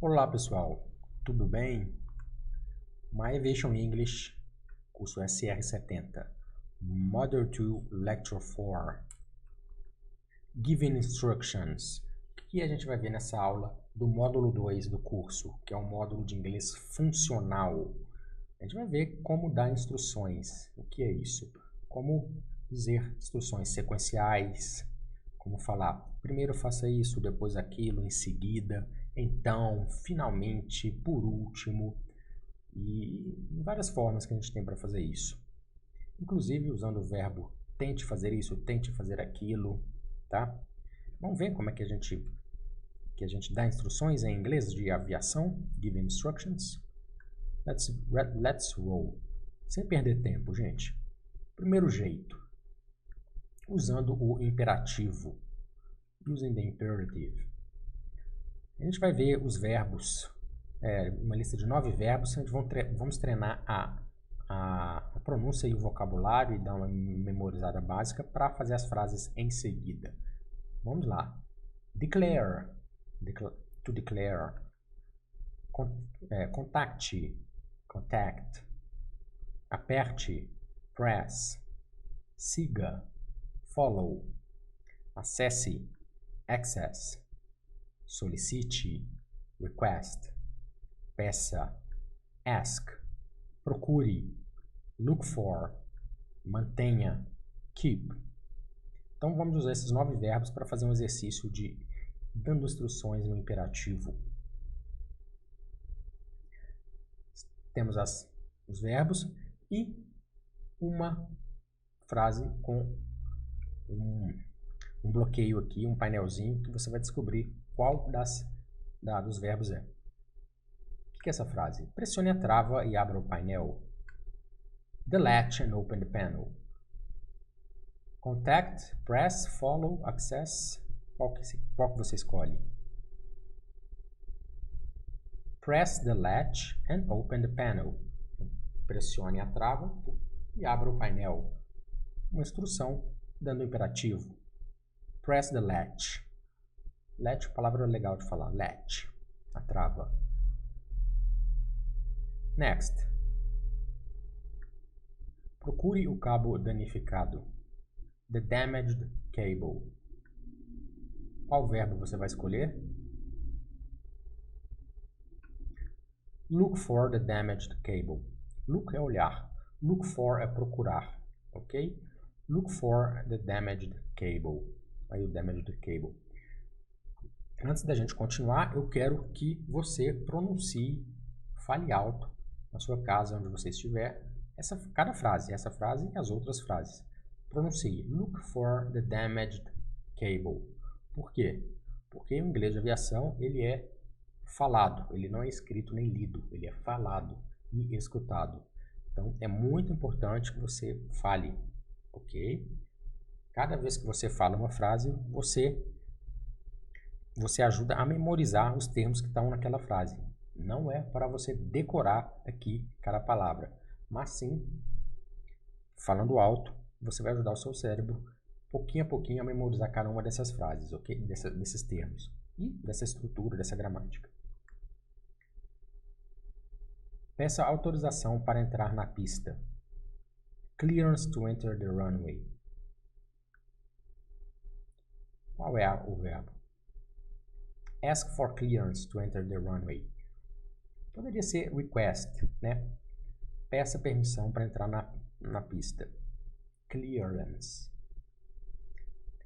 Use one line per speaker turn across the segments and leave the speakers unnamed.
Olá pessoal, tudo bem? My Aviation English, curso SR70, Module 2, Lecture 4, Given Instructions. O que a gente vai ver nessa aula do módulo 2 do curso, que é um módulo de inglês funcional? A gente vai ver como dar instruções. O que é isso? Como dizer instruções sequenciais, como falar primeiro faça isso, depois aquilo, em seguida, então, finalmente, por último, e várias formas que a gente tem para fazer isso. Inclusive usando o verbo tente fazer isso, tente fazer aquilo, tá? Vamos ver como é que a gente dá instruções em inglês de aviação, give instructions. Let's roll. Sem perder tempo, gente. Primeiro jeito, usando o imperativo. Using the imperative. A gente vai ver os verbos, uma lista de 9 verbos. Vamos treinar a pronúncia e o vocabulário e dar uma memorizada básica para fazer as frases em seguida. Vamos lá. Declare, to declare. Contacte, contact. Aperte, press. Siga, follow. Acesse, access. Solicite, request. Peça, ask. Procure, look for. Mantenha, keep. Então vamos usar esses 9 verbos para fazer um exercício de dando instruções no imperativo. Temos os verbos e uma frase com um bloqueio aqui, um painelzinho, que você vai descobrir qual dos verbos é. O que é essa frase? Pressione a trava e abra o painel. The latch and open the panel. Contact, press, follow, access. Qual que você escolhe? Press the latch and open the panel. Pressione a trava e abra o painel. Uma instrução dando imperativo. Press the latch. Latch, palavra legal de falar. Latch, a trava. Next. Procure o cabo danificado. The damaged cable. Qual verbo você vai escolher? Look for the damaged cable. Look é olhar. Look for é procurar. Ok? Look for the damaged cable. Aí o damaged cable. Antes da gente continuar, eu quero que você pronuncie, fale alto na sua casa, onde você estiver, cada frase, essa frase e as outras frases. Pronuncie. Look for the damaged cable. Por quê? Porque o inglês de aviação ele é falado, ele não é escrito nem lido, ele é falado e escutado. Então é muito importante que você fale, ok? Cada vez que você fala uma frase, você ajuda a memorizar os termos que estão naquela frase. Não é para você decorar aqui cada palavra, mas sim, falando alto, você vai ajudar o seu cérebro, pouquinho a pouquinho, a memorizar cada uma dessas frases, ok? Desses termos e dessa estrutura, dessa gramática. Peça autorização para entrar na pista. Clearance to enter the runway. Qual é o verbo? Ask for clearance to enter the runway. Poderia ser request, né? Peça permissão para entrar na pista. Clearance.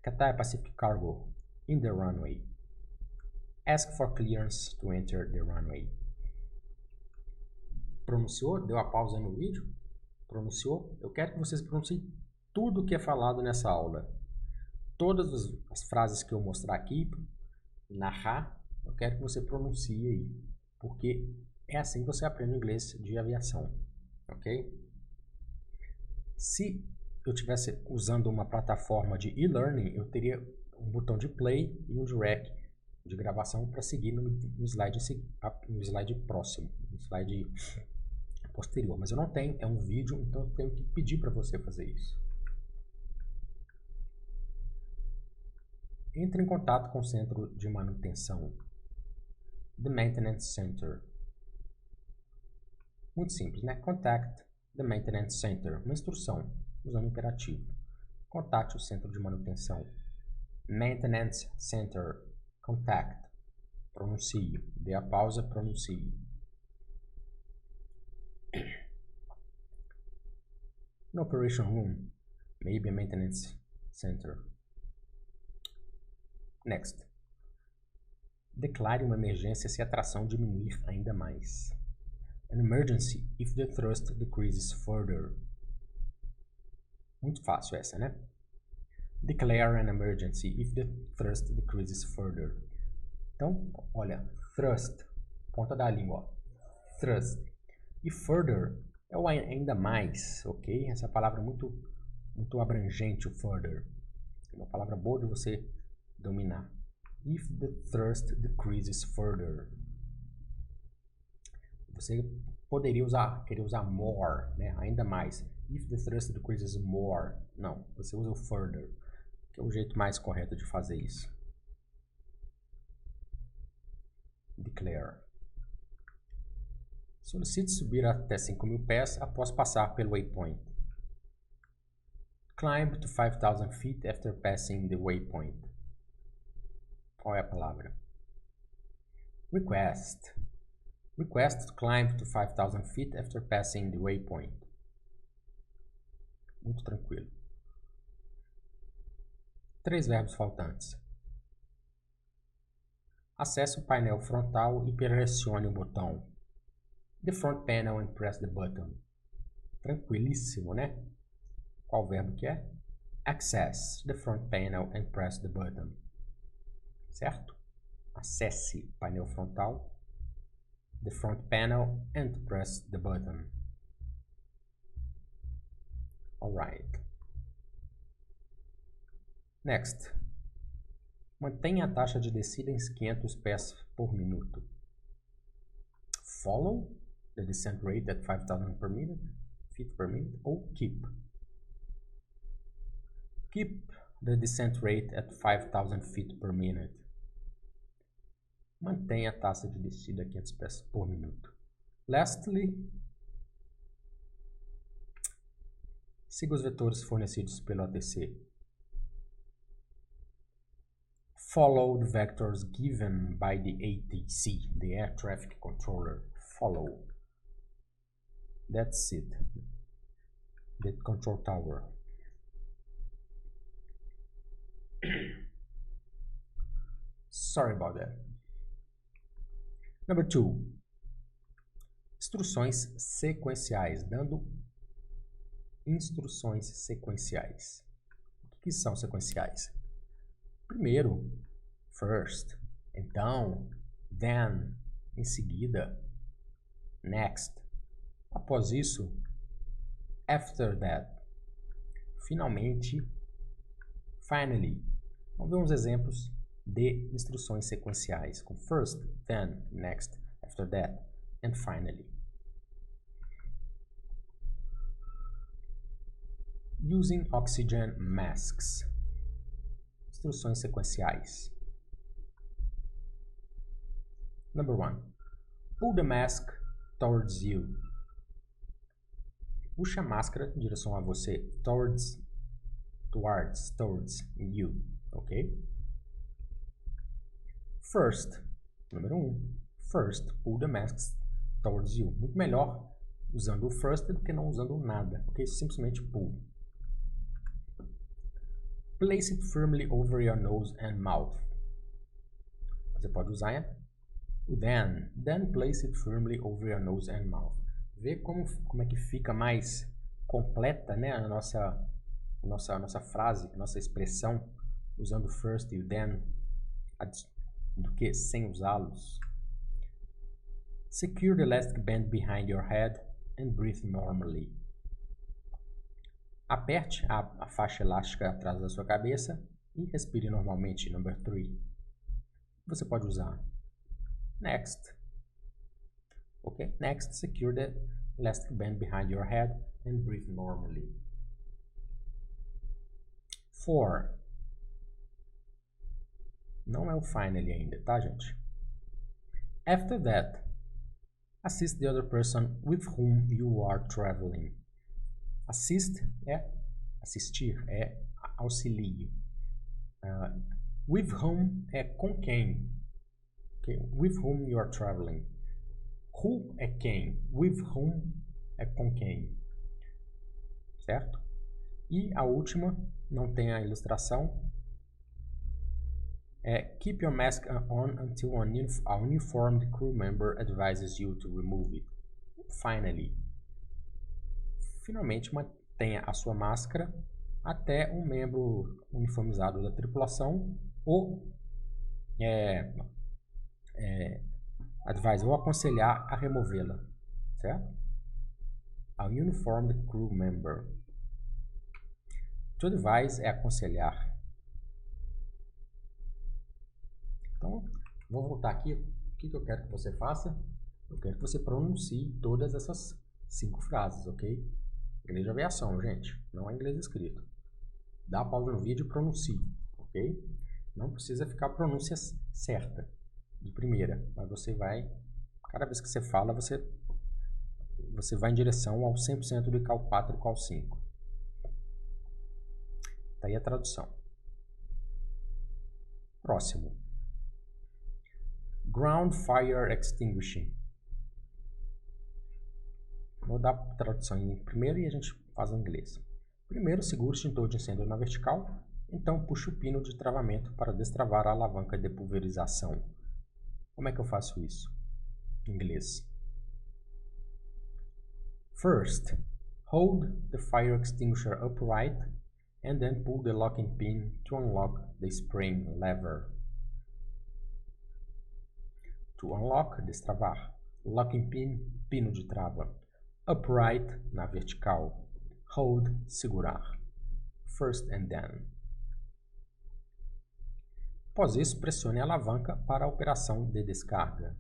Cathay Pacific Cargo in the runway. Ask for clearance to enter the runway. Pronunciou? Deu a pausa no vídeo? Pronunciou? Eu quero que vocês pronunciem tudo o que é falado nessa aula. Todas as frases que eu mostrar aqui, narrar, eu quero que você pronuncie aí, porque é assim que você aprende inglês de aviação, ok? Se eu estivesse usando uma plataforma de e-learning, eu teria um botão de play e um de rec de gravação para seguir no slide próximo, no slide posterior, mas eu não tenho, é um vídeo, então eu tenho que pedir para você fazer isso. Entre em contato com o centro de manutenção. the maintenance center. Muito simples, né? Contact the maintenance center. Uma instrução, usando o imperativo. Contate o centro de manutenção. Maintenance center. Contact. Pronuncie. Dê a pausa, pronuncie. No operation room, maybe a maintenance center. Next. Declare uma emergência se a tração diminuir ainda mais. An emergency if the thrust decreases further. Muito fácil essa, né? Declare an emergency if the thrust decreases further. Então, olha, thrust, ponta da língua, ó. Thrust. E further é o ainda mais, ok? Essa palavra é muito abrangente, o further. É uma palavra boa de você dominar. If the thrust decreases further. Você poderia querer usar more, né? Ainda mais. If the thrust decreases more. Não, você usa o further, que é o jeito mais correto de fazer isso. Declare. Solicite subir até 5.000 pés após passar pelo waypoint. Climb to 5,000 feet after passing the waypoint. Qual é a palavra? Request. Request to climb to 5,000 feet after passing the waypoint. Muito tranquilo. 3 verbos faltantes. Acesse o painel frontal e pressione o botão. The front panel and press the button. Tranquilíssimo, né? Qual verbo que é? Access the front panel and press the button. Certo? Acesse o painel frontal, the front panel, and press the button. Alright. Next. Mantenha a taxa de descida em 500 pés por minuto. Follow the descent rate at 5,000 feet per minute, ou keep. Keep the descent rate at 5,000 feet per minute. Mantenha a taxa de descida a 500 pés por minuto. Lastly, siga os vetores fornecidos pelo ATC. Follow the vectors given by the ATC, the Air Traffic Controller. Follow. That's it. The control tower. Sorry about that. Number 2. Instruções sequenciais. Dando instruções sequenciais. O que são sequenciais? Primeiro, first. Então, then. Em seguida, next. Após isso, after that. Finalmente, finally. Vamos ver uns exemplos de instruções sequenciais com first, then, next, after that, and finally. Using oxygen masks. Instruções sequenciais. Number 1. Pull the mask towards you. Puxa a máscara em direção a você. Towards you. Ok? First. Número 1. First, pull the mask towards you. Muito melhor usando o first do que não usando nada. Ok? Simplesmente pull. Place it firmly over your nose and mouth. Você pode usar o then. Then place it firmly over your nose and mouth. Vê como é que fica mais completa, né, a nossa frase, a nossa expressão, usando o first e o then, do que sem usá-los. Secure the elastic band behind your head and breathe normally. Aperte a faixa elástica atrás da sua cabeça e respire normalmente. Number 3. Você pode usar next. Ok? Next, secure the elastic band behind your head and breathe normally. 4. Não é o finally ainda, tá, gente? After that, assist the other person with whom you are traveling. Assist é assistir, é auxilie. With whom é com quem. Okay? With whom you are traveling. Who é quem. With whom é com quem. Certo? E a última, não tem a ilustração, é keep your mask on until a uniformed crew member advises you to remove it. Finalmente mantenha a sua máscara até um membro uniformizado da tripulação ou advise ou aconselhar a removê-la, certo? A uniformed crew member. To advise é aconselhar. Então, vou voltar aqui. O que eu quero que você faça? Eu quero que você pronuncie todas essas 5 frases, ok? Inglês de aviação, gente. Não é inglês escrito. Dá pausa no vídeo e pronuncie, ok? Não precisa ficar a pronúncia certa de primeira, mas você vai, cada vez que você fala, você vai em direção ao 100% do ICAO 4 e ICAO 5. Tá aí a tradução. Próximo. Ground Fire Extinguishing. Vou dar a tradução em primeiro e a gente faz em inglês. Primeiro, segura o extintor de incêndio na vertical. Então, puxe o pino de travamento para destravar a alavanca de pulverização. Como é que eu faço isso? Em inglês. First, hold the fire extinguisher upright and then pull the locking pin to unlock the spring lever. To unlock, destravar. Locking pin, pino de trava. Upright, na vertical. Hold, segurar. First and then. Após isso, pressione a alavanca para a operação de descarga.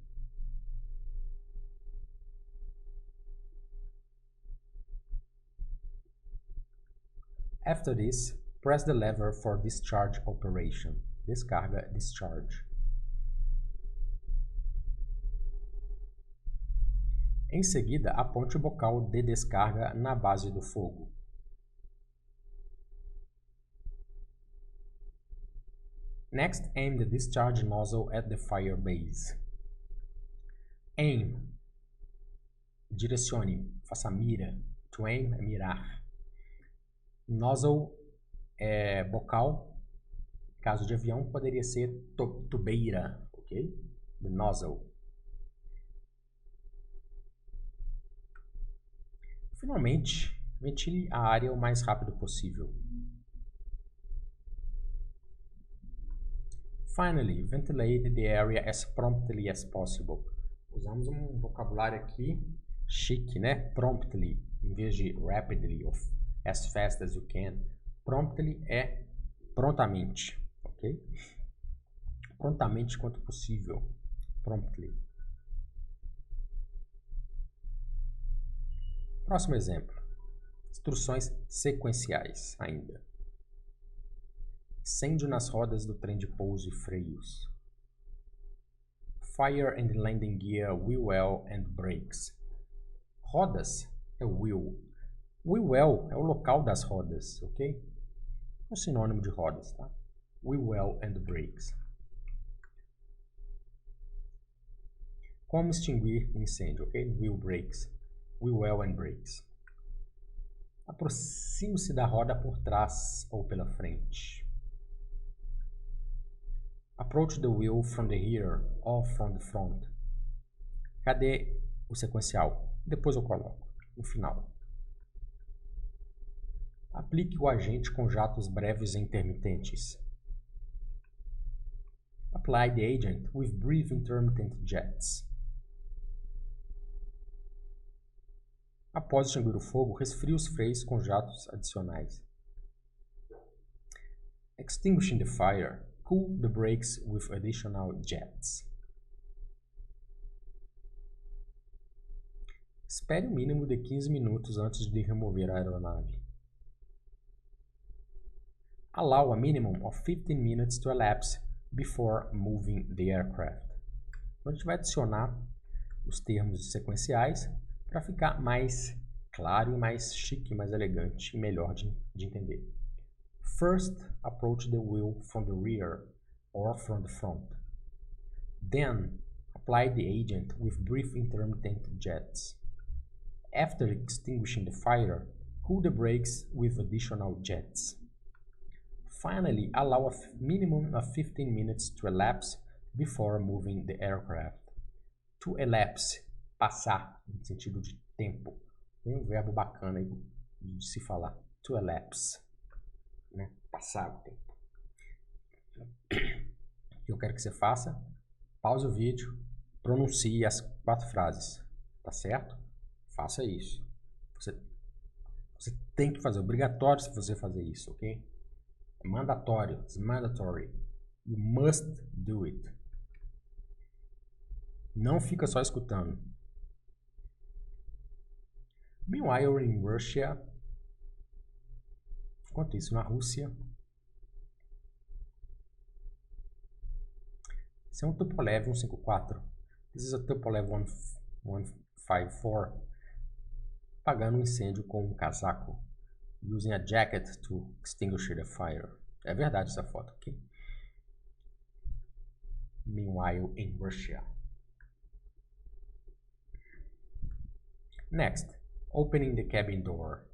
After this, press the lever for discharge operation. Descarga, discharge. Em seguida, aponte o bocal de descarga na base do fogo. Next, aim the discharge nozzle at the fire base. Aim. Direcione, faça mira. To aim é mirar. Nozzle é bocal. Em caso de avião, poderia ser tubeira, ok? The nozzle. Finalmente, ventile a área o mais rápido possível. Finally, ventilate the area as promptly as possible. Usamos um vocabulário aqui chique, né? Promptly, em vez de rapidly ou as fast as you can. Promptly é prontamente, ok? Prontamente quanto possível. Promptly. Próximo exemplo. Instruções sequenciais ainda. Incêndio nas rodas do trem de pouso e freios. Fire and landing gear, wheel well and brakes. Rodas é wheel. Wheel well é o local das rodas, ok? É um sinônimo de rodas, tá? Wheel well and brakes. Como extinguir o incêndio, ok? Wheel brakes. Wheel well and brakes. Aproxime-se da roda por trás ou pela frente. Approach the wheel from the rear or from the front. Cadê o sequencial? Depois eu coloco, no final. Aplique o agente com jatos breves e intermitentes. Apply the agent with brief intermittent jets. Após extinguir o fogo, resfrie os freios com jatos adicionais. Extinguishing the fire, cool the brakes with additional jets. Espere o mínimo de 15 minutos antes de remover a aeronave. Allow a minimum of 15 minutes to elapse before moving the aircraft. Então, a gente vai adicionar os termos sequenciais para ficar mais claro e mais chique, mais elegante e melhor de entender. First, approach the wheel from the rear or from the front. Then, apply the agent with brief intermittent jets. After extinguishing the fire, cool the brakes with additional jets. Finally, allow a minimum of 15 minutes to elapse before moving the aircraft. To elapse, passar, no sentido de tempo. Tem um verbo bacana aí de se falar. To elapse, né? Passar o tempo. O que eu quero que você faça? Pause o vídeo, pronuncie as 4 frases, tá certo? Faça isso. Você tem que fazer, é obrigatório se você fazer isso, ok? É mandatório, it's mandatory. You must do it. Não fica só escutando. Meanwhile, in Russia, enquanto isso, na Rússia, esse é um Tupolev 154. This is a Tupolev 154. Apagando um incêndio com um casaco. Using a jacket to extinguish the fire. É verdade essa foto, ok? Meanwhile, in Russia. Next, opening the cabin door.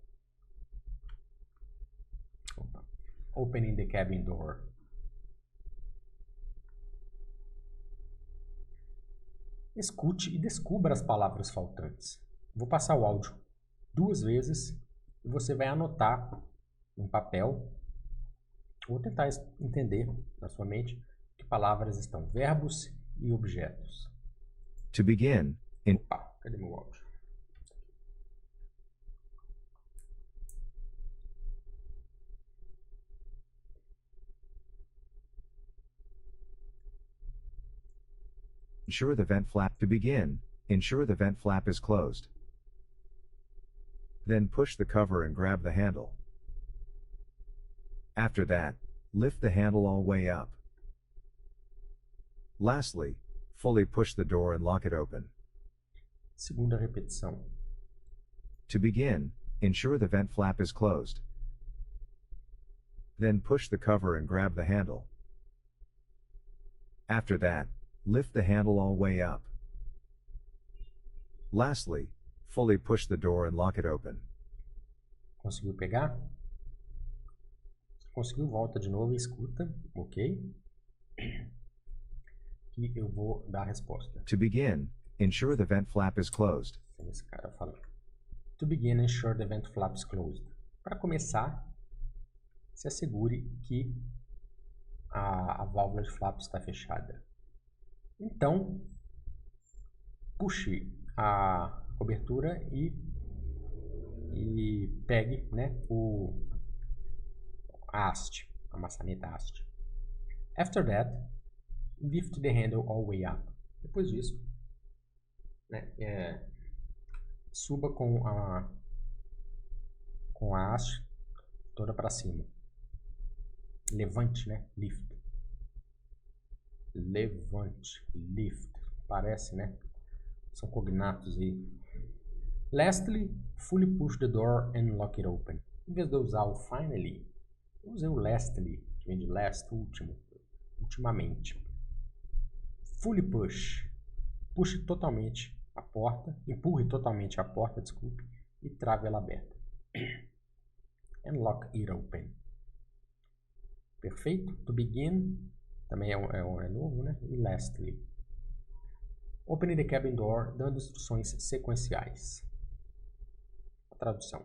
Opening the cabin door. Escute e descubra as palavras faltantes. Vou passar o áudio 2 vezes e você vai anotar no papel ou tentar entender na sua mente que palavras estão, verbos e objetos.
To begin,
Opa, cadê meu áudio?
ensure the vent flap. To begin, ensure the vent flap is closed. Then push the cover and grab the handle. After that, lift the handle all the way up. Lastly, fully push the door and lock it open.
Segunda repetição.
To begin, ensure the vent flap is closed. Then push the cover and grab the handle. After that, lift the handle all the way up. Lastly, fully push the door and lock it open.
Conseguiu pegar? Se conseguiu, volta de novo e escuta, ok? E eu vou dar a resposta.
To begin, ensure the vent flap is closed.
Esse cara fala. To begin, ensure the vent flap is closed. Para começar, se assegure que a válvula de flap está fechada. Então, puxe a cobertura e pegue, né, a haste, a maçaneta haste. After that, lift the handle all the way up. Depois disso, né, suba com a haste toda para cima. Levante, né? Lift. Levante, lift. Parece, né? São cognatos aí. Lastly, fully push the door and lock it open. Em vez de usar o finally, eu usei o lastly, que vem de last, último, ultimamente. Fully push. Puxe totalmente a porta, empurre totalmente a porta, desculpe, e trave ela aberta. And lock it open. Perfeito? To begin, também é novo, né? E lastly. Opening the cabin door, dando instruções sequenciais. A tradução.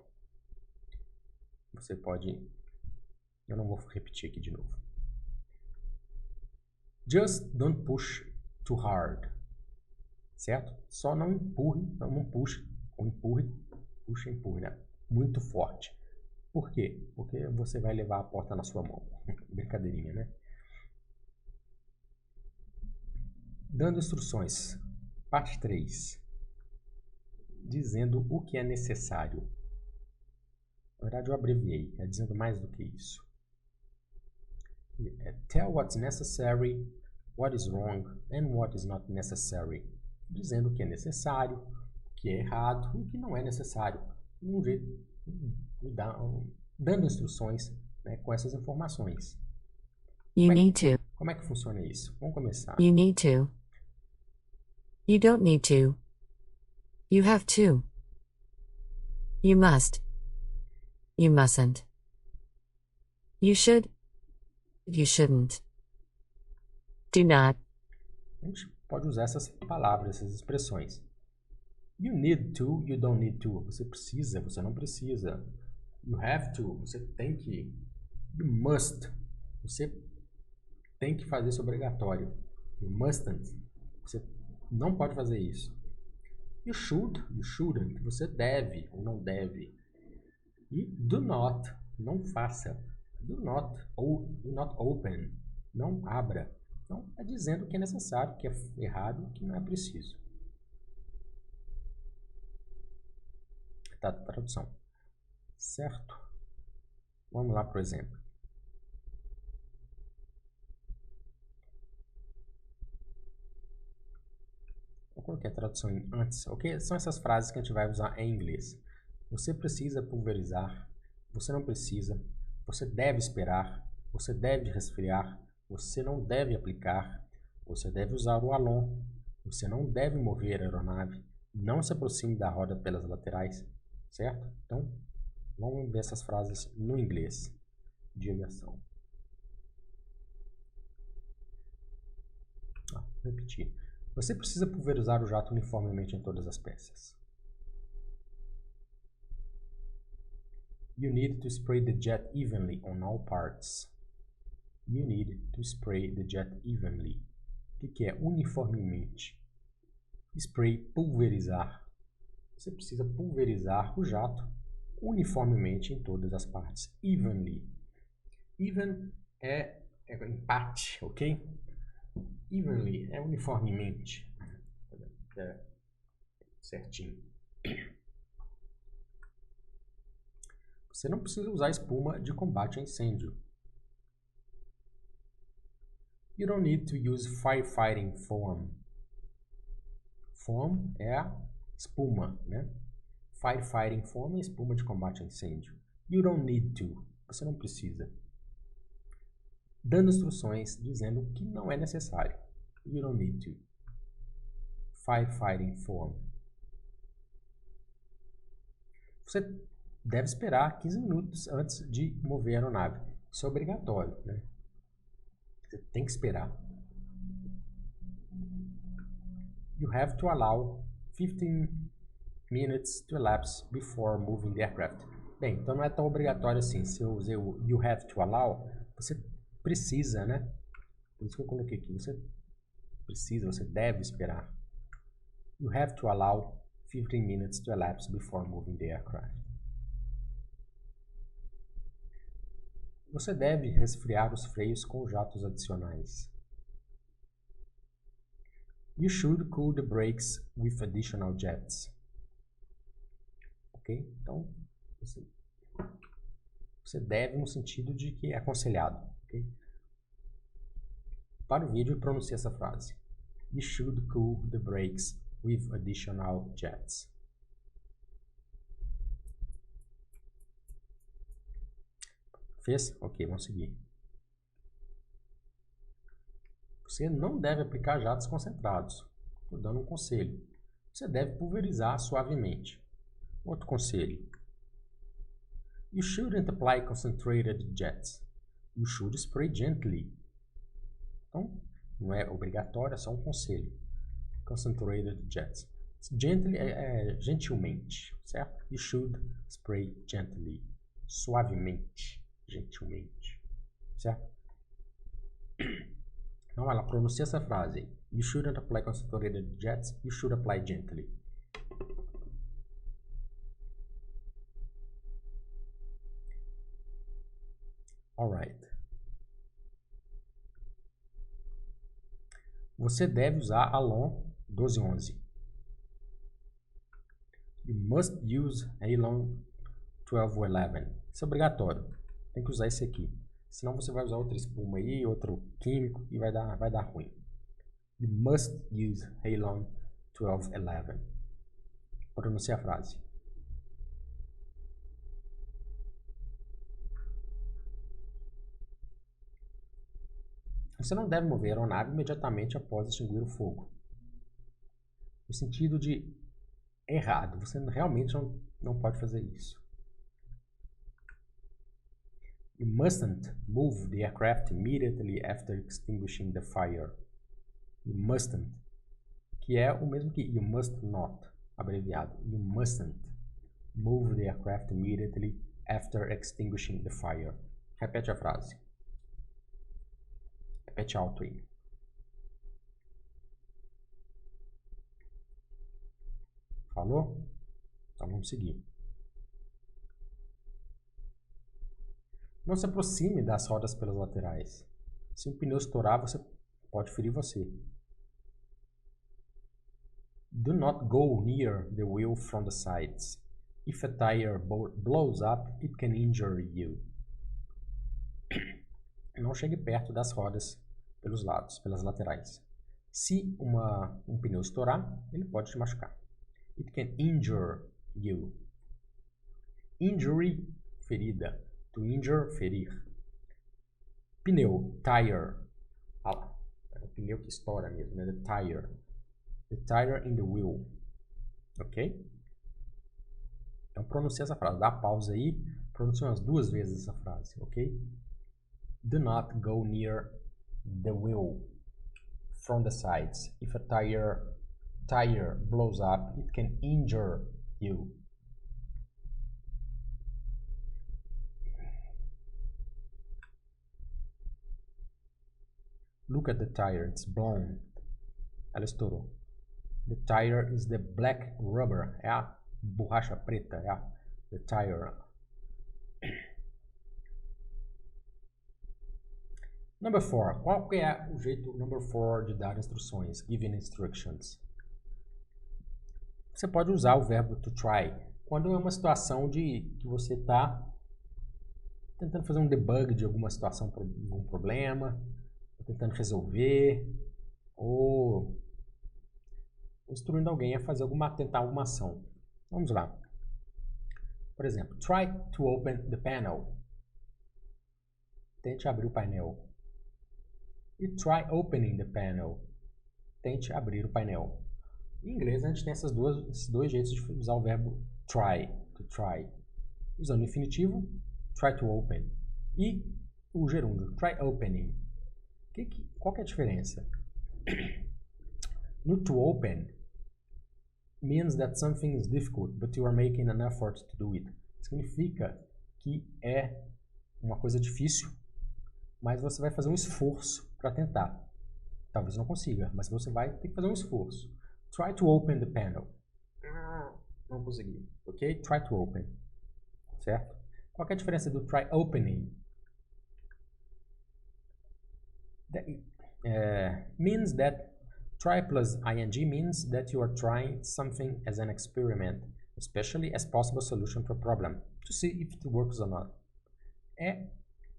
Você pode... Eu não vou repetir aqui de novo. Just don't push too hard. Certo? Só não empurre, não puxe, ou empurre, né? Muito forte. Por quê? Porque você vai levar a porta na sua mão. Brincadeirinha, né? Dando instruções. Parte 3. Dizendo o que é necessário. Na verdade, eu abreviei. É dizendo mais do que isso. Tell what's necessary what is wrong and what is not necessary. Dizendo o que é necessário, o que é errado e o que não é necessário. Um jeito, dando instruções, né, com essas informações. Como é que funciona isso? Vamos começar.
You need to. You don't need to. You have to. You must. You mustn't. You should. You shouldn't. Do not.
A gente pode usar essas palavras, essas expressões. You need to, you don't need to. Você precisa, você não precisa. You have to, você tem que. You must, você tem que fazer isso obrigatório. You mustn't, você não pode fazer isso. You should, you shouldn't, você deve ou não deve. E do not, não faça. Do not open, não abra. Então, é dizendo o que é necessário, o que é errado, o que não é preciso. Tá, tradução. Certo? Vamos lá para o exemplo. Eu coloquei a tradução antes, ok? São essas frases que a gente vai usar em inglês. Você precisa pulverizar, você não precisa, você deve esperar, você deve resfriar, você não deve aplicar, você deve usar o alon, você não deve mover a aeronave, não se aproxime da roda pelas laterais, certo? Então, vamos ver essas frases no inglês de aviação. Vou repetir. Você precisa pulverizar o jato uniformemente em todas as peças. You need to spray the jet evenly on all parts. You need to spray the jet evenly. O que é uniformemente? Spray, pulverizar. Você precisa pulverizar o jato uniformemente em todas as partes. Evenly. Even é empate, ok? Evenly é uniformemente. É certinho. Você não precisa usar espuma de combate a incêndio. You don't need to use firefighting foam. Foam é a espuma, né? Firefighting foam é espuma de combate a incêndio. You don't need to. Você não precisa. Dando instruções dizendo que não é necessário. You don't need to. Firefighting foam. Você deve esperar 15 minutos antes de mover a aeronave. Isso é obrigatório, né? Você tem que esperar. You have to allow 15 minutes to elapse before moving the aircraft. Bem, então não é tão obrigatório assim. Se eu usei o you have to allow, você precisa, né? Por isso que eu coloquei aqui. Você precisa, você deve esperar. You have to allow 15 minutes to elapse before moving the aircraft. Você deve resfriar os freios com jatos adicionais. You should cool the brakes with additional jets. Ok? Então, você deve no sentido de que é aconselhado. Okay? Para o vídeo, pronuncie essa frase. You should cool the brakes with additional jets. Fez? Ok, vamos seguir. Você não deve aplicar jatos concentrados. Estou dando um conselho. Você deve pulverizar suavemente. Outro conselho. You shouldn't apply concentrated jets. You should spray gently. Então, não é obrigatório, é só um conselho. Concentrated jets. Gently é gentilmente, certo? You should spray gently. Suavemente. Gentilmente, certo? Então ela pronuncia essa frase. You shouldn't apply concentrated jets, you should apply gently. Alright. Você deve usar ALON 1211. You must use ALON 1211. Isso é obrigatório. Tem que usar esse aqui. Senão você vai usar outra espuma aí, outro químico e vai dar ruim. You must use Halon 1211. Pronuncie a frase. Você não deve mover a aeronave imediatamente após extinguir o fogo. No sentido de errado. Você realmente não pode fazer isso. You mustn't move the aircraft immediately after extinguishing the fire. You mustn't. Que é o mesmo que you must not, abreviado. You mustn't move the aircraft immediately after extinguishing the fire. Repete a frase. Repete alto aí. Falou? Então vamos seguir. Não se aproxime das rodas pelas laterais. Se um pneu estourar, pode ferir você. Do not go near the wheel from the sides. If a tire blows up, it can injure you. Não chegue perto das rodas pelos lados, pelas laterais. Se um pneu estourar, ele pode te machucar. It can injure you. Injury, ferida. To injure, ferir. Pneu, tire. Ah lá. É o pneu que estoura mesmo, né? The tire. The tire in the wheel. Ok? Então pronuncia essa frase. Dá pausa aí. Pronuncia umas 2 vezes essa frase. Ok? Do not go near the wheel from the sides. If a tire blows up, it can injure you. Look at the tire, it's blown. Ela estourou. The tire is the black rubber. É a borracha preta. É the tire. Number 4. Qual que é o jeito number 4 de dar instruções? Giving instructions. Você pode usar o verbo to try quando é uma situação que você está tentando fazer um debug de alguma situação, algum problema, tentando resolver, ou instruindo alguém a fazer tentar alguma ação. Vamos lá. Por exemplo, try to open the panel. Tente abrir o painel. E try opening the panel. Tente abrir o painel. Em inglês a gente tem esses dois jeitos de usar o verbo try, to try. Usando o infinitivo, try to open. E o gerúndio, try opening. Qual que é a diferença? No to open means that something is difficult, but you are making an effort to do it. Significa que é uma coisa difícil, mas você vai fazer um esforço para tentar. Talvez não consiga, mas você vai ter que fazer um esforço. Try to open the panel. Não consegui. Ok? Try to open. Certo? Qual que é a diferença do try opening? Means that try plus ing means that you are trying something as an experiment, especially as possible solution to a problem, to see if it works or not.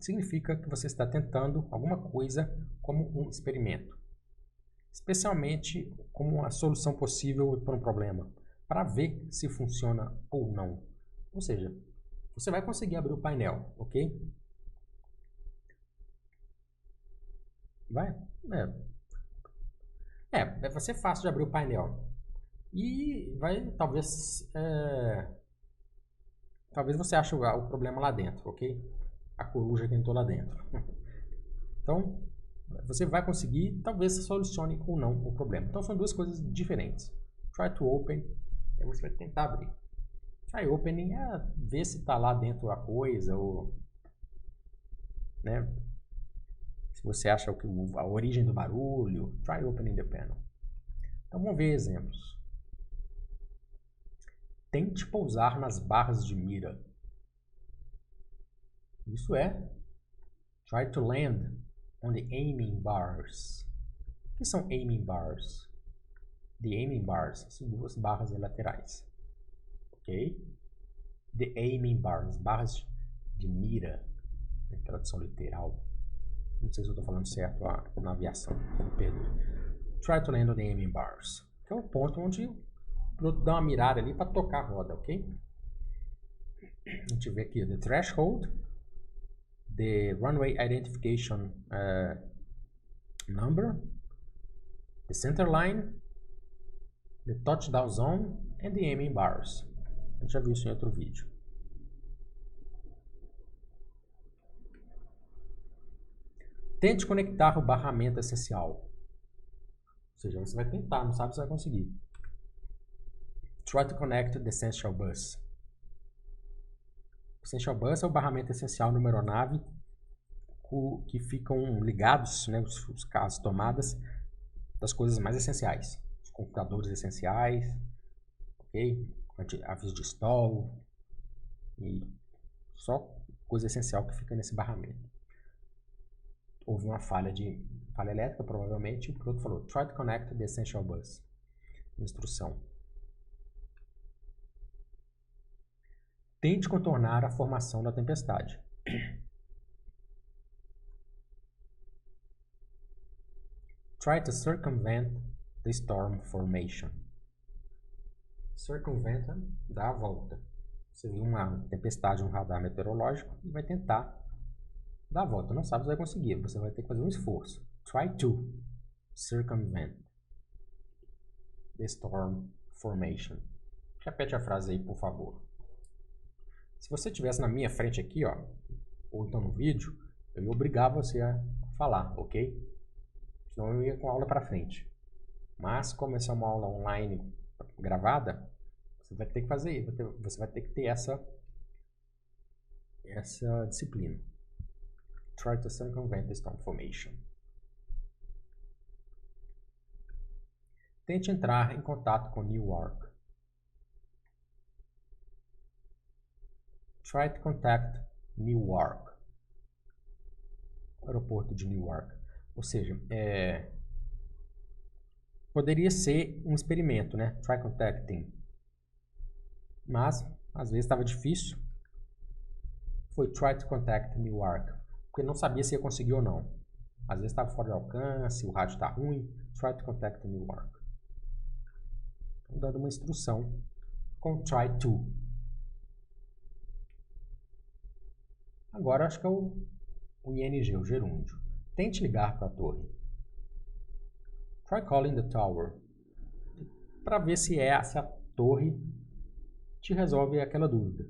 Significa que você está tentando alguma coisa como um experimento, especialmente como uma solução possível para um problema, para ver se funciona ou não. Ou seja, você vai conseguir abrir o painel, ok? Vai ser fácil de abrir o painel. E vai, talvez você ache o problema lá dentro, ok? A coruja que entrou lá dentro. Então, você vai conseguir, talvez solucione ou não o problema. Então, são duas coisas diferentes. Try to open, você vai tentar abrir. Try opening é ver se está lá dentro a coisa, ou né? Se você acha a origem do barulho, try opening the panel. Então vamos ver exemplos. Tente pousar nas barras de mira. Isso é try to land on the aiming bars. O que são aiming bars? The aiming bars são 2 barras laterais. Ok? The aiming bars, barras de mira, tradução literal. Não sei se eu estou falando certo na aviação, me perdoe. try to land on the aiming bars. Que é o ponto onde o piloto dá uma mirada ali para tocar a roda, ok? A gente vê aqui the threshold, the runway identification number, the center line, the touchdown zone and the aiming bars. A gente já viu isso em outro vídeo. Tente conectar o barramento essencial. Ou seja, você vai tentar, não sabe se vai conseguir. Try to connect the essential bus. O essential bus é o barramento essencial numa aeronave que ficam ligados, né, os cabos, tomadas das coisas mais essenciais. Os computadores essenciais, ok? Aviso de stall e só coisa essencial que fica nesse barramento. Houve uma falha elétrica, provavelmente, e o piloto falou, try to connect the essential bus. Instrução. Tente contornar a formação da tempestade. Try to circumvent the storm formation. Circumvent, dá a volta. Você viu uma tempestade no radar meteorológico e vai tentar dar a volta. Não sabe se vai conseguir, você vai ter que fazer um esforço. Try to circumvent the storm formation. Repete a frase aí, por favor. Se você estivesse na minha frente aqui, ó, ou então no vídeo, eu ia obrigar você a falar, ok? Senão eu ia com a aula para frente. Mas como essa é uma aula online gravada, você vai ter que fazer, você vai ter que ter essa disciplina. Try to circumvent the storm formation. Tente entrar em contato com Newark. Try to contact Newark. Aeroporto de Newark. Ou seja, poderia ser um experimento, né? Try contacting. Mas, às vezes estava difícil. Foi try to contact Newark. Porque não sabia se ia conseguir ou não. Às vezes estava fora de alcance, o rádio está ruim. Try to contact Newark. Estou dando uma instrução com try to. Agora acho que é o ING, o gerúndio. Tente ligar para a torre. Try calling the tower. Para ver se a torre te resolve aquela dúvida.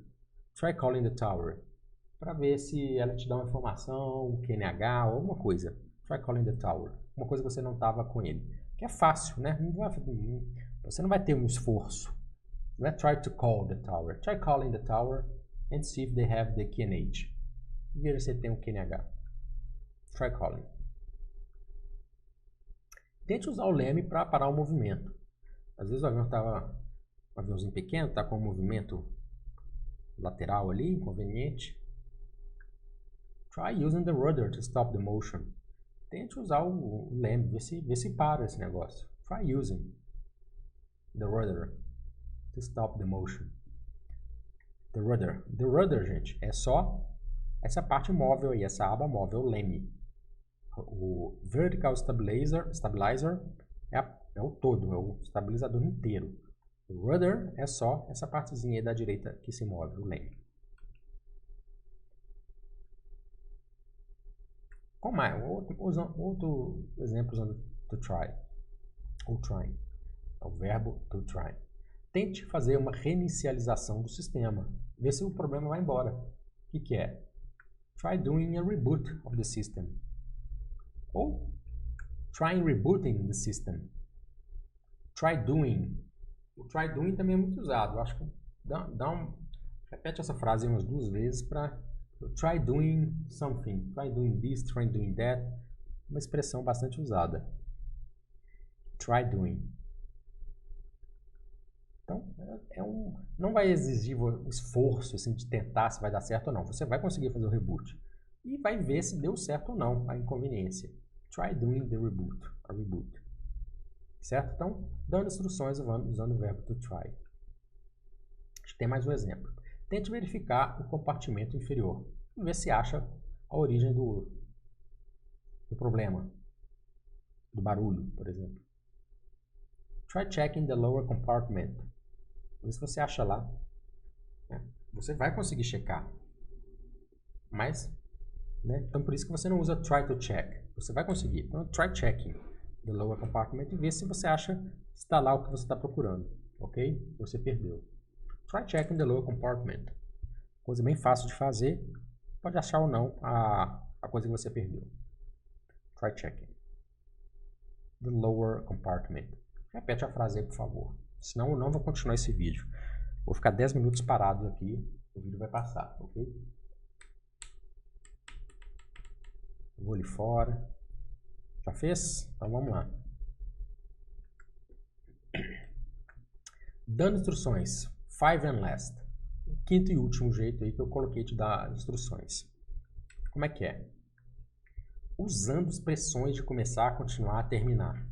Try calling the tower. Para ver se ela te dá uma informação, o QNH ou alguma coisa. Try calling the tower. Uma coisa que você não estava com ele. Que é fácil, né? Você não vai ter um esforço. Não é try to call the tower. Try calling the tower and see if they have the QNH. Veja se tem um QNH. Try calling. Tente usar o leme para parar o movimento. Às vezes o avião estava um aviãozinho pequeno, está com um movimento lateral ali, inconveniente. Try using the rudder to stop the motion. Tente usar o leme, vê se para esse negócio. Try using the rudder to stop the motion. The rudder, gente, é só essa parte móvel aí, essa aba móvel, leme. O vertical stabilizer é o todo, é o estabilizador inteiro. O rudder é só essa partezinha aí da direita que se move, o leme. Com mais, outro exemplo usando to try, ou trying, é o verbo to try. Tente fazer uma reinicialização do sistema, ver se o problema vai embora. O que é? Try doing a reboot of the system. Ou try rebooting the system. Try doing. O try doing também é muito usado. Eu acho que repete essa frase umas 2 vezes para try doing something. Try doing this, try doing that. Uma expressão bastante usada. Try doing. Então, não vai exigir o esforço assim, de tentar se vai dar certo ou não. Você vai conseguir fazer o reboot. E vai ver se deu certo ou não a inconveniência. Try doing the reboot. A reboot. Certo? Então, dando instruções usando o verbo to try. Acho que tem mais um exemplo. Tente verificar o compartimento inferior. E ver se acha a origem do problema. Do barulho, por exemplo. Try checking the lower compartment. Vê se você acha lá. Né? Você vai conseguir checar. Mas, né? Então por isso que você não usa try to check. Você vai conseguir. Então try checking the lower compartment e vê se você acha se está lá o que você está procurando. Ok? Você perdeu. Try checking the lower compartment. Coisa bem fácil de fazer. Pode achar ou não a coisa que você perdeu. Try checking the lower compartment. Repete a frase aí, por favor. Senão eu não vou continuar esse vídeo. Vou ficar 10 minutos parado aqui. O vídeo vai passar, ok? Eu vou ali fora. Já fez? Então vamos lá. Dando instruções. 5 and last. O quinto e último jeito aí que eu coloquei de dar instruções. Como é que é? Usando expressões de começar, continuar, terminar.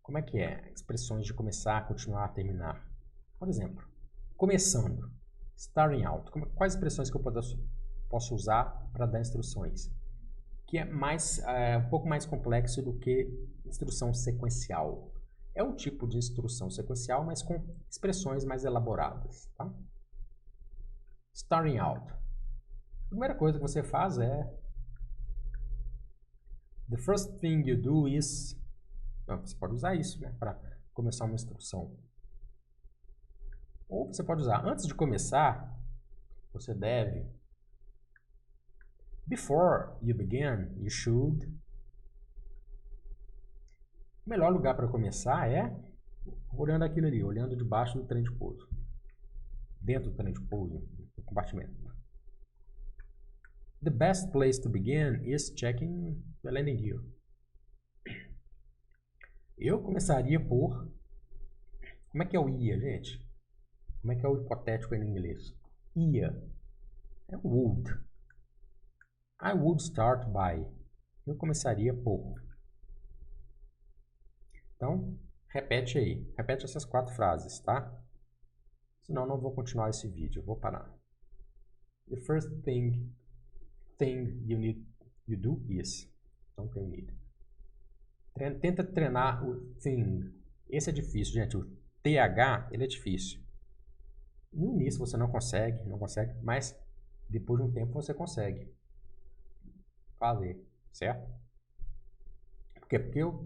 Como é que é? Expressões de começar, continuar, terminar. Por exemplo, começando. Starting out. Quais expressões que eu posso usar para dar instruções? Que é um pouco mais complexo do que instrução sequencial. É um tipo de instrução sequencial, mas com expressões mais elaboradas. Tá? Starting out. A primeira coisa que você faz é the first thing you do is... Não, você pode usar isso, né, para começar uma instrução. Ou você pode usar, antes de começar, você deve... Before you begin, you should... O melhor lugar para começar é olhando aquilo ali, olhando debaixo do trem de pouso. Dentro do trem de pouso, no compartimento. The best place to begin is checking the landing gear. Eu começaria por... Como é que é o ia, gente? Como é que é o hipotético em inglês? Ia. É would. I would start by. Eu começaria por. Então, repete aí. Repete essas 4 frases, tá? Senão não vou continuar esse vídeo. Eu vou parar. The first thing you do is. Não tem need. Tenta treinar o thing. Esse é difícil, gente. O TH, ele é difícil. No início você não consegue, mas depois de um tempo você consegue fazer, certo? Porque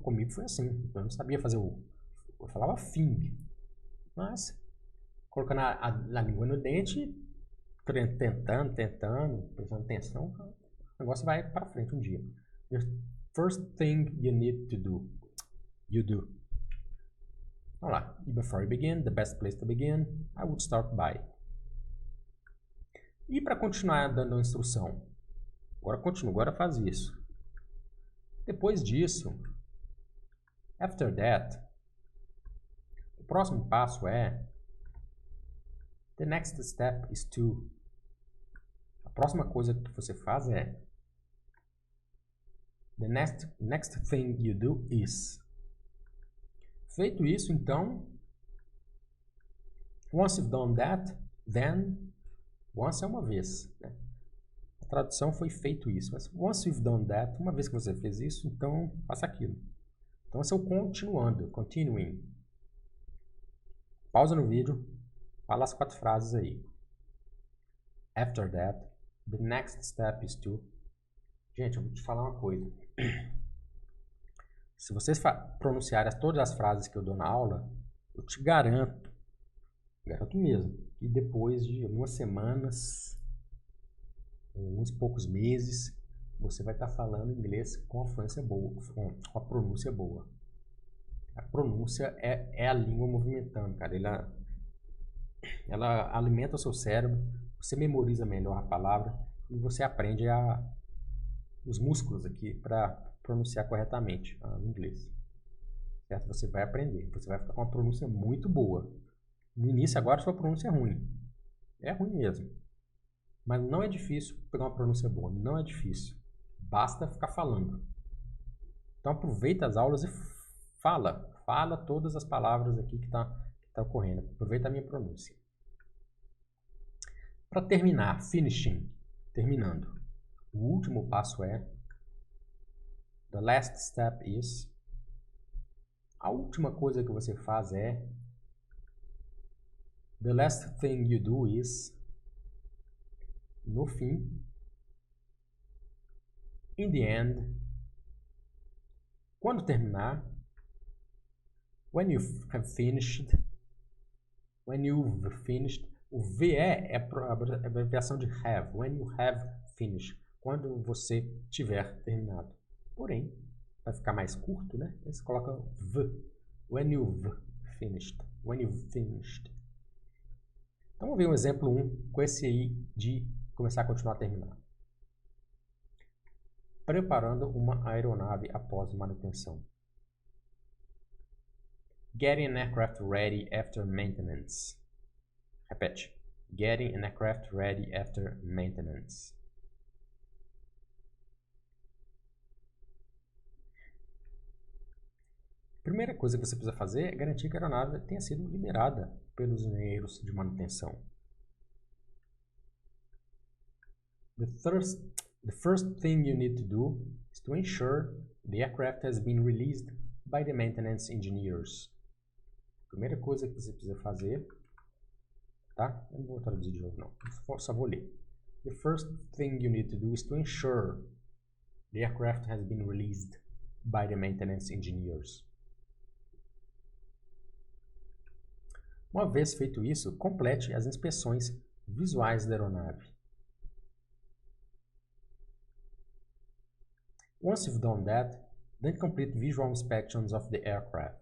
comigo foi assim. Eu não sabia fazer eu falava thing. Mas, colocando a língua no dente, tentando, prestando atenção, o negócio vai para frente um dia. The first thing you need to do, you do. Vamos lá. Before you begin, the best place to begin, I would start by. E para continuar dando a instrução? Agora continua, agora faz isso. Depois disso, after that, o próximo passo é the next step is to. A próxima coisa que você faz é the next thing you do is. Feito isso, então, once you've done that, then, once é uma vez, né? A tradução foi feito isso, mas once you've done that, uma vez que você fez isso, então faça aquilo. Então esse é o continuando, continuing. Pausa no vídeo, fala as 4 frases aí. After that, the next step is to. Gente, eu vou te falar uma coisa. Se vocês pronunciarem todas as frases que eu dou na aula, eu te garanto mesmo, que depois de algumas semanas, uns poucos meses, você vai estar falando inglês com a fluência boa, com a pronúncia boa. A pronúncia é a língua movimentando, cara. Ela alimenta o seu cérebro, você memoriza melhor a palavra e você aprende os músculos aqui para pronunciar corretamente o inglês. Certo? Você vai aprender, você vai ficar com uma pronúncia muito boa. No início agora sua pronúncia é ruim. É ruim mesmo. Mas não é difícil pegar uma pronúncia boa, não é difícil. Basta ficar falando. Então aproveita as aulas e fala todas as palavras aqui que tá ocorrendo. Aproveita a minha pronúncia. Para terminar, finishing, terminando. O último passo é the last step is. A última coisa que você faz é the last thing you do is, no fim, in the end, quando terminar, when you've finished, o VE é a abreviação de have, when you have finished, quando você tiver terminado. Porém, vai ficar mais curto, né? Aí você coloca V, when you've finished, Então vamos ver um exemplo 1 com esse aí de começar, continuar, terminar. Preparando uma aeronave após manutenção. Getting an aircraft ready after maintenance. Repete. Getting an aircraft ready after maintenance. Primeira coisa que você precisa fazer é garantir que a aeronave tenha sido liberada pelos engenheiros de manutenção. The first thing you need to do is to ensure the aircraft has been released by the maintenance engineers. Primeira coisa que você precisa fazer, tá? Eu não vou traduzir de novo não, só vou ler. The first thing you need to do is to ensure the aircraft has been released by the maintenance engineers. Uma vez feito isso, complete as inspeções visuais da aeronave. Once you've done that, then complete visual inspections of the aircraft.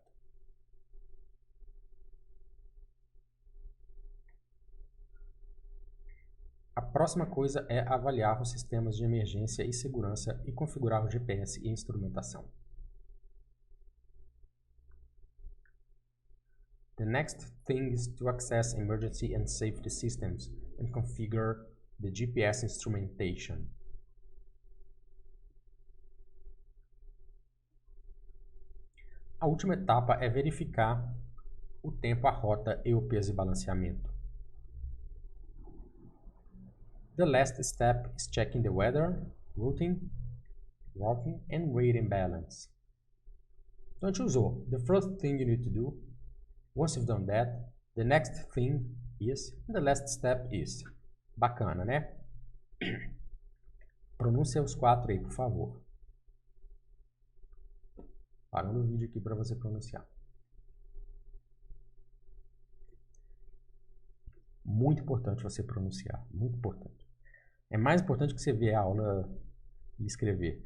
A próxima coisa é avaliar os sistemas de emergência e segurança e configurar o GPS e instrumentação. The next thing is to access emergency and safety systems and configure the GPS instrumentation. A última etapa é verificar o tempo, a rota e o peso e balanceamento. The last step is checking the weather, routing and weight balance. Então a gente usou the first thing you need to do, once you've done that, the next thing is, and the last step is. Bacana, né? Pronúncia os 4 aí, por favor. Parando o vídeo aqui para você pronunciar. Muito importante você pronunciar, muito importante. É mais importante que você ver a aula e escrever.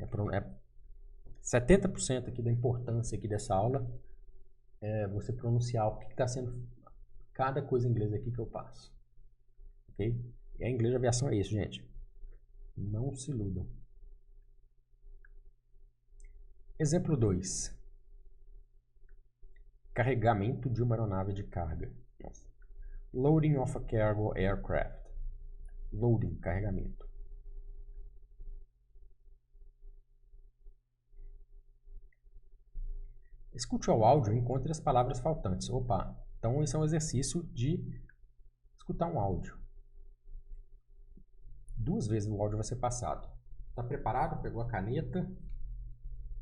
70% aqui da importância aqui dessa aula é você pronunciar o que está sendo cada coisa em inglês aqui que eu passo. Ok? E a inglês de aviação é isso, gente. Não se iludam. Exemplo 2. Carregamento de uma aeronave de carga. Nossa. Loading of a cargo aircraft. Loading, carregamento. Escute o áudio e encontre as palavras faltantes. Opa, então esse é um exercício de escutar um áudio. 2 vezes o áudio vai ser passado. Está preparado? Pegou a caneta?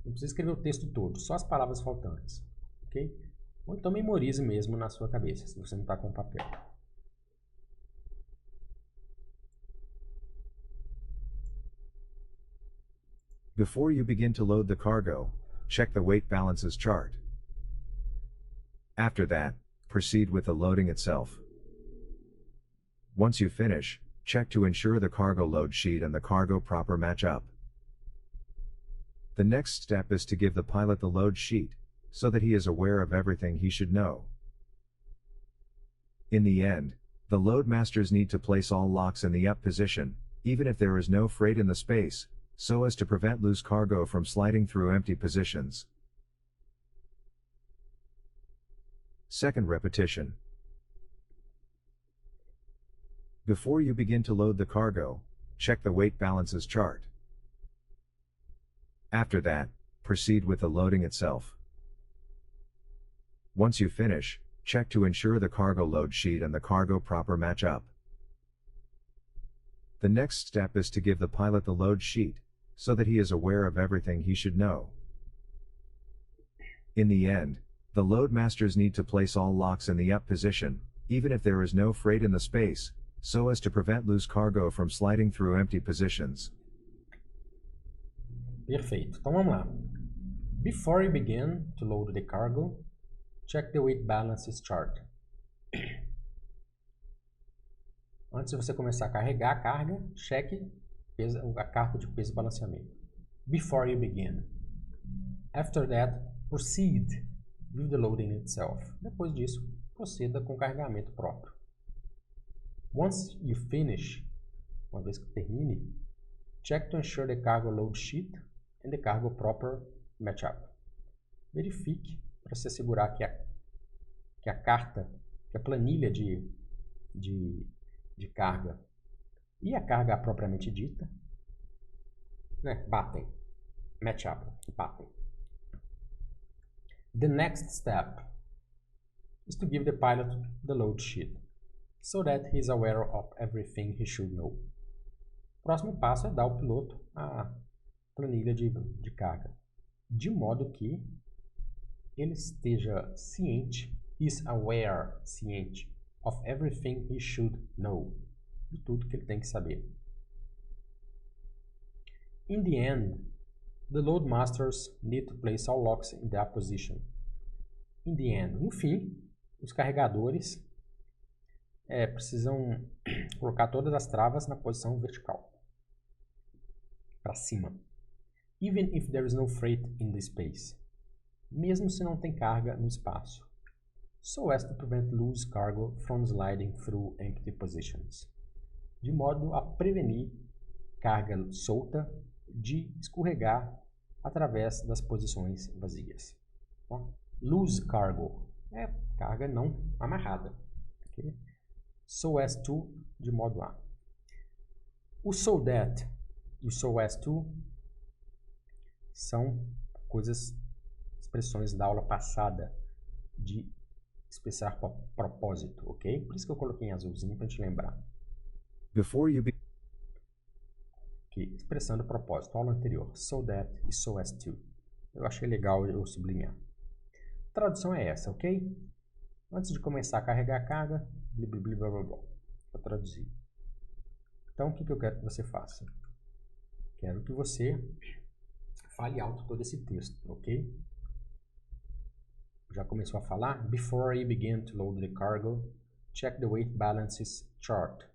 Não precisa escrever o texto todo, só as palavras faltantes. Ok? Ou então memorize mesmo na sua cabeça, se você não está com papel.
Before you begin to load the cargo, check the weight balances chart. After that, proceed with the loading itself. Once you finish, check to ensure the cargo load sheet and the cargo proper match up. The next step is to give the pilot the load sheet, so that he is aware of everything he should know. In the end, the load masters need to place all locks in the up position, even if there is no freight in the space, so as to prevent loose cargo from sliding through empty positions. Second repetition. Before you begin to load the cargo, check the weight balances chart. After that, proceed with the loading itself. Once you finish, check to ensure the cargo load sheet and the cargo proper match up. The next step is to give the pilot the load sheet, so that he is aware of everything he should know. In the end, The loadmasters need to place all locks in the up position, even if there is no freight in the space, so as to prevent loose cargo from sliding through empty positions.
Perfeito. Então vamos lá. Before you begin to load the cargo, check the weight balances chart. Antes de você começar a carregar a carga, cheque a carta de peso e balanceamento. Before you begin. After that, proceed with the loading itself. Depois disso, proceda com o carregamento próprio. Once you finish, uma vez que termine, check to ensure the cargo load sheet and the cargo proper match up. Verifique para se assegurar que a carta, que a planilha de carga e a carga propriamente dita, né, batem. Match up, batem. The next step is to give the pilot the load sheet, so that he is aware of everything he should know. O próximo passo é dar ao piloto a planilha de carga, de modo que ele esteja ciente, is aware, ciente, of everything he should know, de tudo que ele tem que saber. In the end, the loadmasters need to place all locks in their position. In the end, no fim, os carregadores precisam colocar todas as travas na posição vertical, para cima. Even if there is no freight in the space, mesmo se não tem carga no espaço, so as to prevent loose cargo from sliding through empty positions, de modo a prevenir carga solta de escorregar através das posições vazias. Bom, loose cargo é carga não amarrada. Okay? So as to, de modo a. O so that e o so as to são expressões da aula passada de especial propósito, ok? Por isso que eu coloquei em azulzinho para a gente lembrar.
Before you
Aqui, expressando propósito, aula anterior, so that e so as to. Eu achei legal eu sublinhar. A tradução é essa, ok? Antes de começar a carregar a carga, blá blá blá blá. Vou traduzir. Então, o que eu quero que você faça? Quero que você fale alto todo esse texto, ok? Já começou a falar? Before you begin to load the cargo, check the weight balances chart.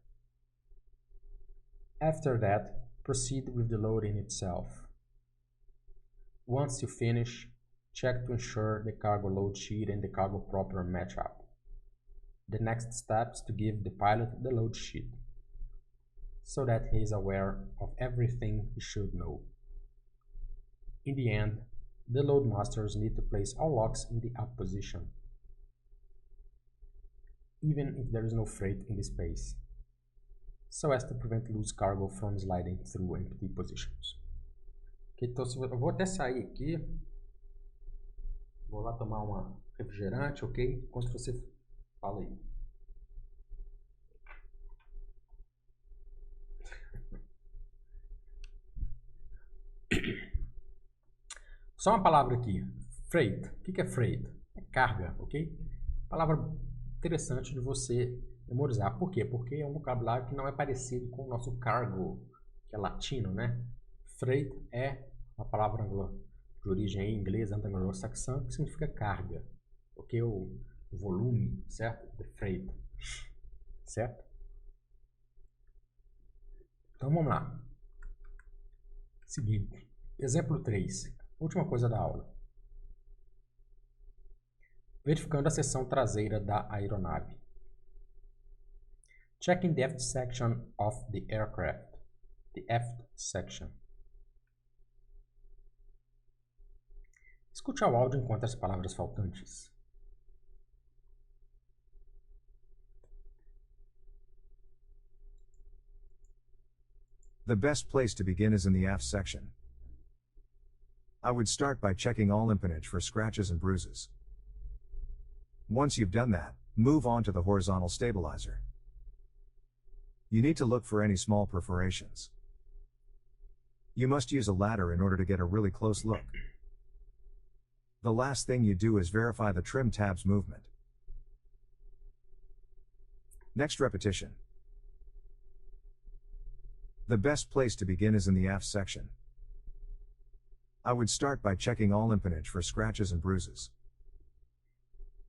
After that, proceed with the loading itself. Once you finish, check to ensure the cargo load sheet and the cargo proper match up. The next step is to give the pilot the load sheet, so that he is aware of everything he should know. In the end, the loadmasters need to place all locks in the up position, even if there is no freight in the space, so as to prevent loose cargo from sliding through empty positions. Okay, então, eu vou até sair aqui, vou lá tomar uma refrigerante, ok? Enquanto você fala aí. Só uma palavra aqui, freight. O que é freight? É carga, ok? Palavra interessante de você memorizar. Por quê? Porque é um vocabulário que não é parecido com o nosso cargo, que é latino, né? Freight é uma palavra de origem inglesa, anglo-saxã, que significa carga, ok? O volume, certo? The freight, certo? Então vamos lá. Seguinte, exemplo 3. Última coisa da aula. Verificando a seção traseira da aeronave. Checking the aft section of the aircraft. The aft section. Escute ao áudio enquanto as palavras faltantes.
The best place to begin is in the aft section. I would start by checking all empennage for scratches and bruises. Once you've done that, move on to the horizontal stabilizer. You need to look for any small perforations. You must use a ladder in order to get a really close look. The last thing you do is verify the trim tabs movement. Next repetition. The best place to begin is in the aft section. I would start by checking all empennage for scratches and bruises.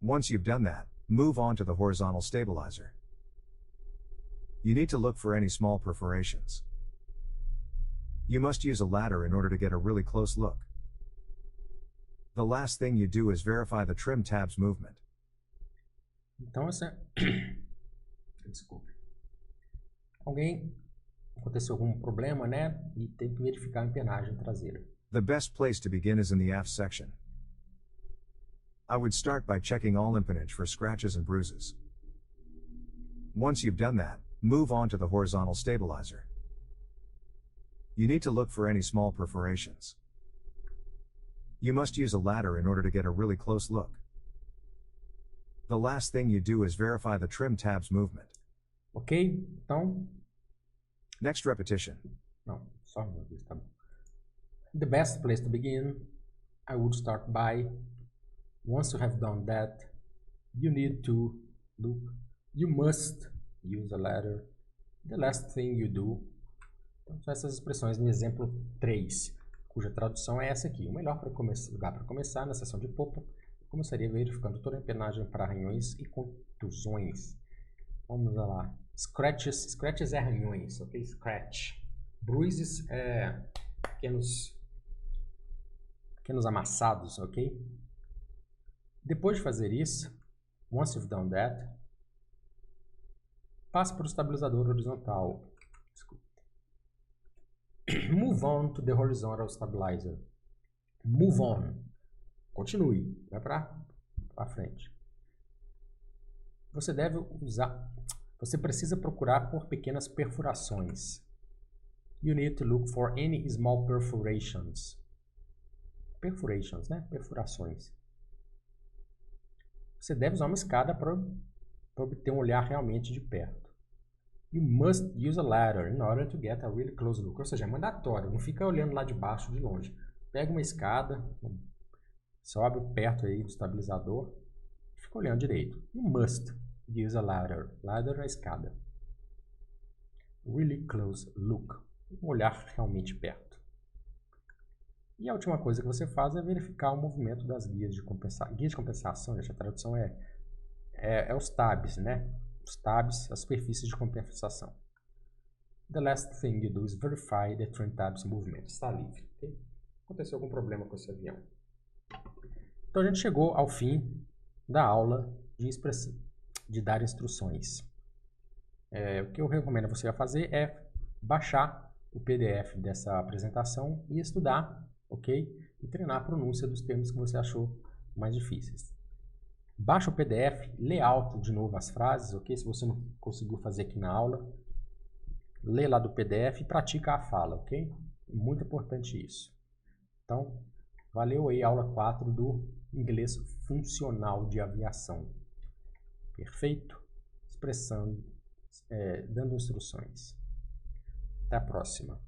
Once you've done that, move on to the horizontal stabilizer. You need to look for any small perforations. You must use a ladder in order to get a really close look. The last thing you do is verify the trim tabs movement.
Então, essa... Desculpe. Aconteceu algum problema, né? E tem que verificar a empenagem traseira.
The best place to begin is in the aft section. I would start by checking all empennage for scratches and bruises. Once you've done that, move on to the horizontal stabilizer. You need to look for any small perforations. You must use a ladder in order to get a really close look. The last thing you do is verify the trim tabs movement.
Ok? Então...
Next repetition.
Não, só uma vez, tá bom. The best place to begin, I would start by, once you have done that, you need to look, you must use a ladder, the last thing you do. Então, são essas expressões no exemplo 3, cuja tradução é essa aqui. O melhor lugar para começar na seção de popa, eu começaria verificando toda a empenagem para arranhões e contusões. Vamos lá. Scratches é arranhões, ok? Scratch. Bruises é pequenos amassados, ok? Depois de fazer isso, once you've done that, passe para o estabilizador horizontal. Desculpa. Move on to the horizontal stabilizer. Move on. Continue. Vai para frente. Você precisa procurar por pequenas perfurações. You need to look for any small perforations. Perforations, né? Perfurações. Você deve usar uma escada para obter um olhar realmente de perto. You must use a ladder in order to get a really close look. Ou seja, é mandatório. Não fica olhando lá de baixo, de longe. Pega uma escada, sobe perto aí do estabilizador e fica olhando direito. You must use a ladder. Ladder é a escada. Really close look. Um olhar realmente perto. E a última coisa que você faz é verificar o movimento das guias de compensação. Guias de compensação, a tradução é os tabs, né? Os tabs, as superfícies de compensação. The last thing you do is verify the trim tabs movement. Está livre. Okay? Aconteceu algum problema com esse avião. Então a gente chegou ao fim da aula de dar instruções. O que eu recomendo você fazer é baixar o PDF dessa apresentação e estudar, ok? E treinar a pronúncia dos termos que você achou mais difíceis. Baixa o PDF, lê alto de novo as frases, ok? Se você não conseguiu fazer aqui na aula, lê lá do PDF e pratica a fala, ok? Muito importante isso. Então, valeu aí a aula 4 do inglês funcional de aviação. Perfeito? Expressando, dando instruções. Até a próxima.